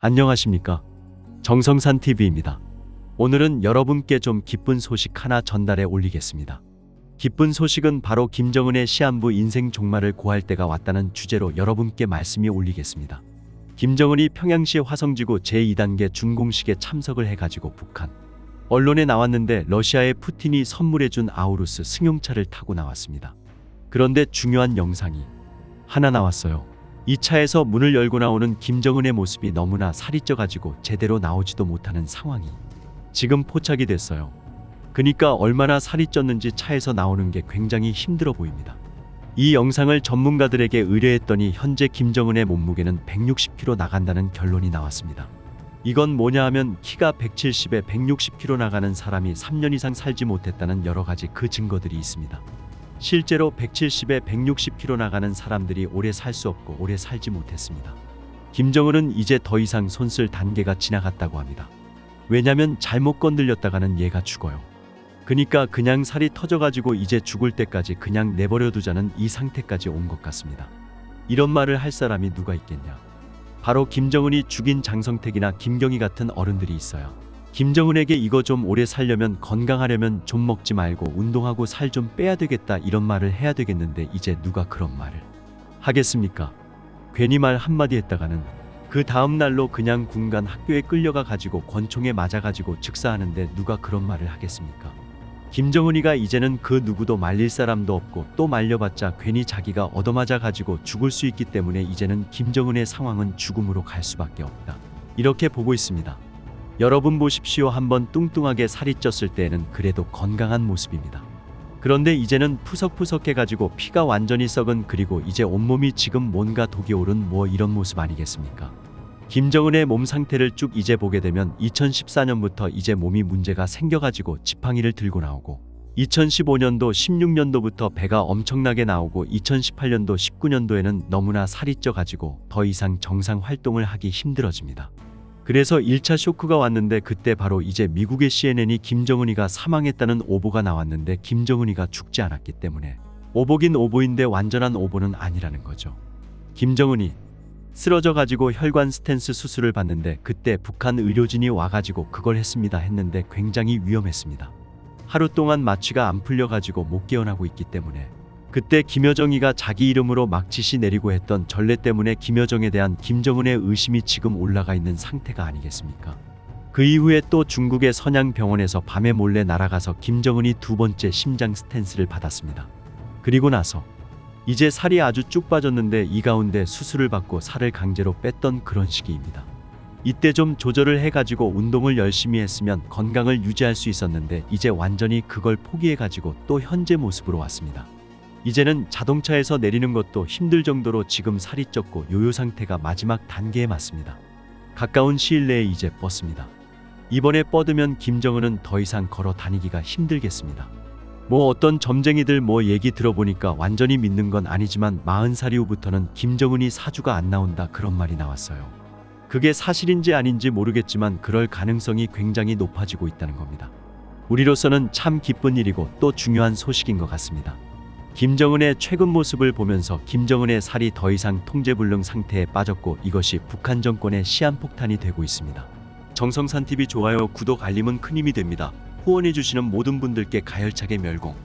안녕하십니까? 정성산TV입니다. 오늘은 여러분께 좀 기쁜 소식 하나 전달해 올리겠습니다. 기쁜 소식은 바로 김정은의 시한부 인생 종말을 고할 때가 왔다는 주제로 여러분께 말씀이 올리겠습니다. 김정은이 평양시 화성지구 제2단계 준공식에 참석을 해가지고 북한 언론에 나왔는데 러시아의 푸틴이 선물해준 아우루스 승용차를 타고 나왔습니다. 그런데 중요한 영상이 하나 나왔어요. 이 차에서 문을 열고 나오는 김정은의 모습이 너무나 살이 쪄가지고 제대로 나오지도 못하는 상황이 지금 포착이 됐어요. 그니까 얼마나 살이 쪘는지 차에서 나오는 게 굉장히 힘들어 보입니다. 이 영상을 전문가들에게 의뢰했더니 현재 김정은의 몸무게는 160kg 나간다는 결론이 나왔습니다. 이건 뭐냐 하면 키가 170에 160kg 나가는 사람이 3년 이상 살지 못했다는 여러 가지 그 증거들이 있습니다. 실제로 170에 160kg 나가는 사람들이 오래 살 수 없고 오래 살지 못했습니다. 김정은은 이제 더 이상 손쓸 단계가 지나갔다고 합니다. 왜냐면 잘못 건들렸다가는 얘가 죽어요. 그니까 그냥 살이 터져가지고 이제 죽을 때까지 그냥 내버려 두자는 이 상태까지 온 것 같습니다. 이런 말을 할 사람이 누가 있겠냐. 바로 김정은이 죽인 장성택이나 김경희 같은 어른들이 있어요. 김정은에게 이거 좀 오래 살려면 건강하려면 좀 먹지 말고 운동하고 살 좀 빼야 되겠다 이런 말을 해야 되겠는데 이제 누가 그런 말을 하겠습니까? 괜히 말 한마디 했다가는 그 다음 날로 그냥 군간 학교에 끌려가 가지고 권총에 맞아 가지고 즉사하는데 누가 그런 말을 하겠습니까? 김정은이가 이제는 그 누구도 말릴 사람도 없고 또 말려봤자 괜히 자기가 얻어맞아 가지고 죽을 수 있기 때문에 이제는 김정은의 상황은 죽음으로 갈 수밖에 없다. 이렇게 보고 있습니다. 여러분 보십시오. 한번 뚱뚱하게 살이 쪘을 때에는 그래도 건강한 모습입니다. 그런데 이제는 푸석푸석해가지고 피가 완전히 썩은 그리고 이제 온몸이 지금 뭔가 독이 오른 뭐 이런 모습 아니겠습니까? 김정은의 몸 상태를 쭉 이제 보게 되면 2014년부터 이제 몸이 문제가 생겨가지고 지팡이를 들고 나오고 2015년도 16년도부터 배가 엄청나게 나오고 2018년도 19년도에는 너무나 살이 쪄가지고 더 이상 정상 활동을 하기 힘들어집니다. 그래서 1차 쇼크가 왔는데 그때 바로 이제 미국의 CNN이 김정은이가 사망했다는 오보가 나왔는데 김정은이가 죽지 않았기 때문에 오보긴 오보인데 완전한 오보는 아니라는 거죠. 김정은이 쓰러져 가지고 혈관 스텐스 수술을 받는데 그때 북한 의료진이 와가지고 그걸 했습니다 했는데 굉장히 위험했습니다. 하루 동안 마취가 안 풀려 가지고 못 깨어나고 있기 때문에 그때 김여정이가 자기 이름으로 막 지시 내리고 했던 전례 때문에 김여정에 대한 김정은의 의심이 지금 올라가 있는 상태가 아니겠습니까? 그 이후에 또 중국의 선양병원에서 밤에 몰래 날아가서 김정은이 두 번째 심장 스텐스를 받았습니다. 그리고 나서 이제 살이 아주 쭉 빠졌는데 이 가운데 수술을 받고 살을 강제로 뺐던 그런 시기입니다. 이때 좀 조절을 해가지고 운동을 열심히 했으면 건강을 유지할 수 있었는데 이제 완전히 그걸 포기해가지고 또 현재 모습으로 왔습니다. 이제는 자동차에서 내리는 것도 힘들 정도로 지금 살이 쪘고 요요 상태가 마지막 단계에 맞습니다. 가까운 시일 내에 이제 뻗습니다. 이번에 뻗으면 김정은은 더 이상 걸어 다니기가 힘들겠습니다. 뭐 어떤 점쟁이들 뭐 얘기 들어보니까 완전히 믿는 건 아니지만 40살 이후부터는 김정은이 사주가 안 나온다 그런 말이 나왔어요. 그게 사실인지 아닌지 모르겠지만 그럴 가능성이 굉장히 높아지고 있다는 겁니다. 우리로서는 참 기쁜 일이고 또 중요한 소식인 것 같습니다. 김정은의 최근 모습을 보면서 김정은의 살이 더 이상 통제불능 상태에 빠졌고 이것이 북한 정권의 시한폭탄이 되고 있습니다. 정성산TV 좋아요, 구독, 알림은 큰 힘이 됩니다. 후원해주시는 모든 분들께 가열차게 멸공.